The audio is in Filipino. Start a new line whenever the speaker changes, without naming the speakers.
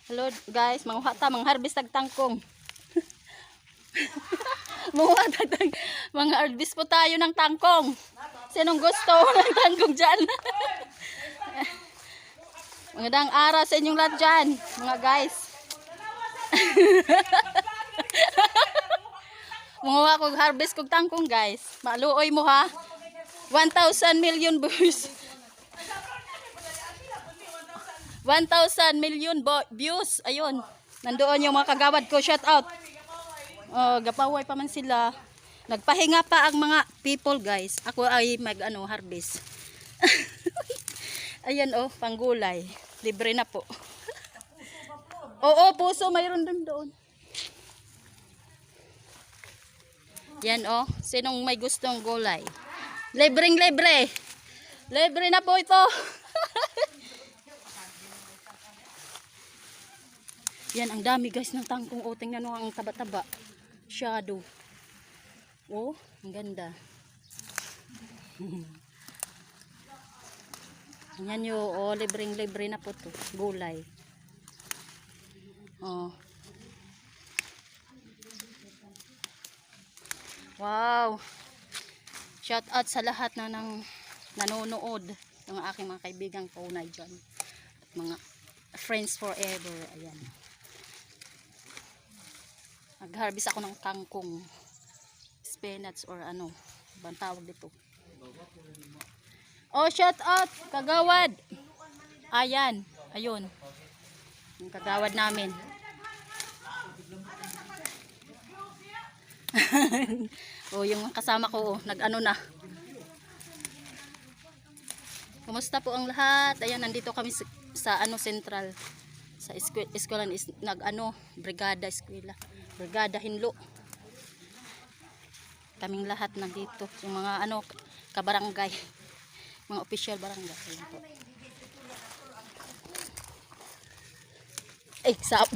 Hello guys, manguha ta, mangharvest tag tangkong. Manguha tag mangharvest po tayo ng tangkong. Sinong gusto ng tangkong dyan? Magandang araw sa inyong lahat dyan, mga guys. Manguha kog harvest kog tangkong guys. Maluoy mo ha. 1,000 million views. 1,000 million views. Ayun. Nandoon yung mga kagawad ko. Shout out. Oh, gapaway pa man sila. Nagpahinga pa ang mga people, guys. Ako ay harvest. Ayan oh, panggulay. Libre na po. Oo, puso mayroon doon. Yan oh, sinong may gustong gulay? Libre. Libre na po ito. Yan, ang dami guys ng tangkong. O, tingnan mo ang taba-taba. Shadow. Oh, ang ganda. Yan yun. Oh, libre na po to. Gulay. Oh. Wow. Shout out sa lahat na nanonood. Yung aking mga kaibigang paunay dyan. At mga friends forever. Ayan. Nag-harvest ako ng kangkong, spinach or ano, ibang tawag dito. Oh, shout out, kagawad. Ayan, ayun. Yung kagawad namin. Oh, yung kasama ko, nag-ano na. Kumusta po ang lahat? Ayan, nandito kami sa central. Sa eskwela is brigada eskwela. Brigada Hinlo. Kaming lahat nandito. Yung mga kabarangay. Mga official barangay. Ayan po. Sap.